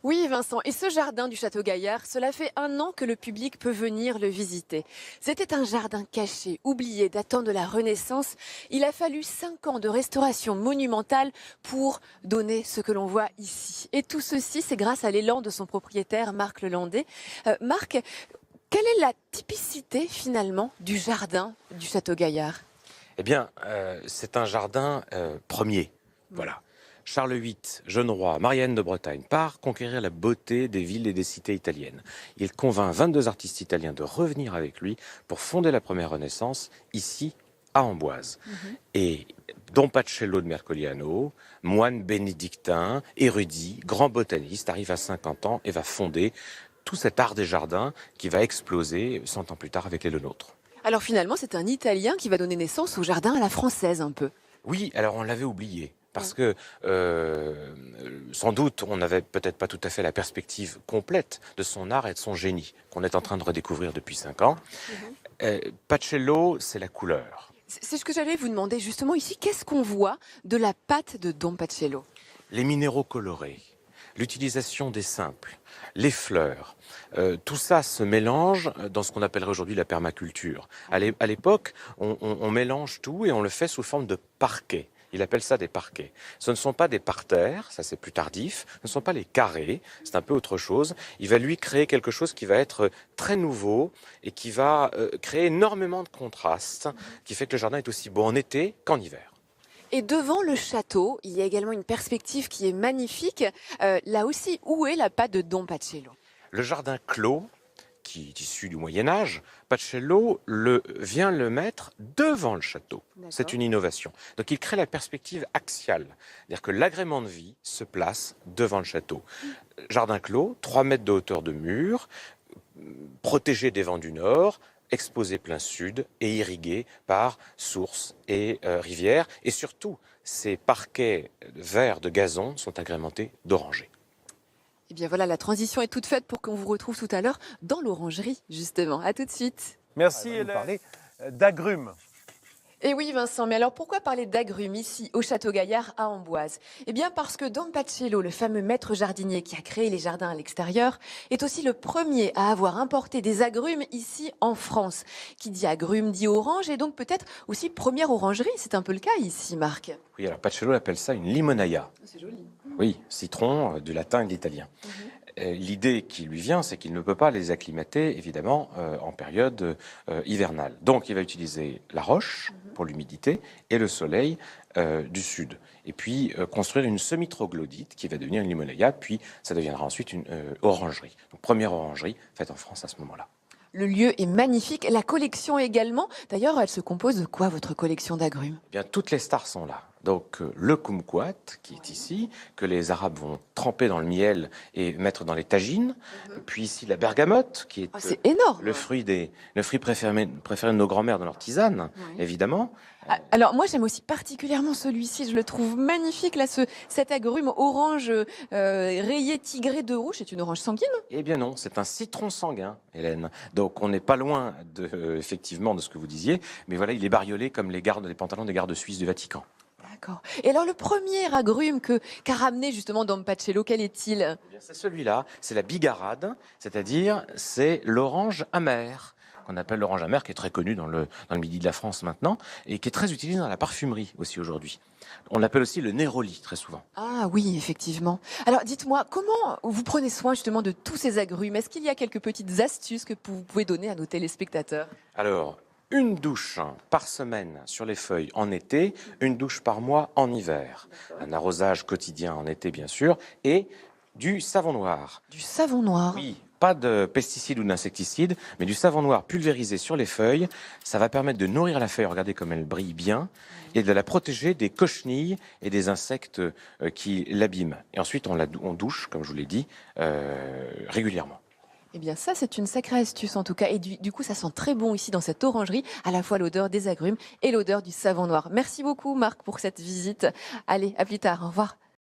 Oui, Vincent, et ce jardin du Château Gaillard, cela fait 1 an que le public peut venir le visiter. C'était un jardin caché, oublié, datant de la Renaissance. Il a fallu 5 ans de restauration monumentale pour donner ce que l'on voit ici. Et tout ceci, c'est grâce à l'élan de son propriétaire, Marc Lelandais. Marc, quelle est la typicité finalement du jardin du Château Gaillard? Eh bien, c'est un jardin premier. Voilà. Charles VIII, jeune roi, Marie-Anne de Bretagne, part conquérir la beauté des villes et des cités italiennes. Il convainc 22 artistes italiens de revenir avec lui pour fonder la première Renaissance, ici, à Amboise. Et Don Pacello de Mercogliano, moine bénédictin, érudit, grand botaniste, arrive à 50 ans et va fonder tout cet art des jardins qui va exploser 100 ans plus tard avec les Lenôtres. Alors finalement, c'est un Italien qui va donner naissance au jardin à la française un peu. Oui, alors on l'avait oublié. Parce que sans doute, on n'avait peut-être pas tout à fait la perspective complète de son art et de son génie, qu'on est en train de redécouvrir depuis 5 ans. Pacello, c'est la couleur. C'est ce que j'allais vous demander justement ici. Qu'est-ce qu'on voit de la pâte de Don Pacello? Les minéraux colorés, l'utilisation des simples, les fleurs, tout ça se mélange dans ce qu'on appellerait aujourd'hui la permaculture. À l'époque, on mélange tout et on le fait sous forme de parquet. Il appelle ça des parquets. Ce ne sont pas des parterres, ça c'est plus tardif, ce ne sont pas les carrés, c'est un peu autre chose. Il va lui créer quelque chose qui va être très nouveau et qui va créer énormément de contrastes, qui fait que le jardin est aussi beau en été qu'en hiver. Et devant le château, il y a également une perspective qui est magnifique. Là aussi, où est la pâte de Don Pacello? Le jardin clos, qui est issu du Moyen-Âge, Pacello vient le mettre devant le château. C'est une innovation. Donc il crée la perspective axiale, c'est-à-dire que l'agrément de vie se place devant le château. Jardin clos, 3 mètres de hauteur de mur, protégé des vents du nord, exposé plein sud et irrigué par sources et rivières. Et surtout, ces parquets verts de gazon sont agrémentés d'orangers. Eh bien voilà, la transition est toute faite pour qu'on vous retrouve tout à l'heure dans l'orangerie, justement. À tout de suite. Merci, Hélène. Parler d'agrumes. Et oui Vincent, mais alors pourquoi parler d'agrumes ici au Château Gaillard à Amboise? Eh bien parce que Don Pacello, le fameux maître jardinier qui a créé les jardins à l'extérieur, est aussi le premier à avoir importé des agrumes ici en France. Qui dit agrumes dit orange et donc peut-être aussi première orangerie, c'est un peu le cas ici Marc. Oui, alors Pacello appelle ça une limonaya. C'est joli. Oui, citron, du latin et de l'italien. L'idée qui lui vient, c'est qu'il ne peut pas les acclimater, évidemment, en période hivernale. Donc, il va utiliser la roche pour l'humidité et le soleil du sud. Et puis, construire une semi-troglodyte qui va devenir une limonaya, puis ça deviendra ensuite une orangerie. Donc, première orangerie faite en France à ce moment-là. Le lieu est magnifique, la collection également. D'ailleurs, elle se compose de quoi votre collection d'agrumes? Eh bien, toutes les stars sont là. Donc le kumquat qui est ici, que les Arabes vont tremper dans le miel et mettre dans les tagines. Puis ici la bergamote qui est C'est énorme. le fruit préféré de nos grands-mères dans leur tisane, évidemment. Alors moi j'aime aussi particulièrement celui-ci, je le trouve magnifique là, cet agrume orange rayé tigré de rouge, c'est une orange sanguine? Eh bien non, c'est un citron sanguin, Hélène. Donc on n'est pas loin effectivement de ce que vous disiez, mais voilà, il est bariolé comme les pantalons des gardes suisses du Vatican. D'accord. Et alors le premier agrume qu'a ramené justement Don Pacello, quel est-il? Eh bien, c'est celui-là, c'est la bigarade, c'est-à-dire c'est l'orange amère, qu'on appelle l'orange amère, qui est très connu dans le midi de la France maintenant, et qui est très utilisé dans la parfumerie aussi aujourd'hui. On l'appelle aussi le néroli, très souvent. Ah oui, effectivement. Alors dites-moi, comment vous prenez soin justement de tous ces agrumes? Est-ce qu'il y a quelques petites astuces que vous pouvez donner à nos téléspectateurs? Alors, une douche par semaine sur les feuilles en été, une douche par mois en hiver. Un arrosage quotidien en été, bien sûr, et du savon noir. Du savon noir? Oui, pas de pesticides ou d'insecticides, mais du savon noir pulvérisé sur les feuilles. Ça va permettre de nourrir la feuille, regardez comme elle brille bien, et de la protéger des cochenilles et des insectes qui l'abîment. Et ensuite, on douche, comme je vous l'ai dit, régulièrement. Eh bien ça c'est une sacrée astuce en tout cas et du coup ça sent très bon ici dans cette orangerie, à la fois l'odeur des agrumes et l'odeur du savon noir. Merci beaucoup Marc pour cette visite. Allez, à plus tard, au revoir.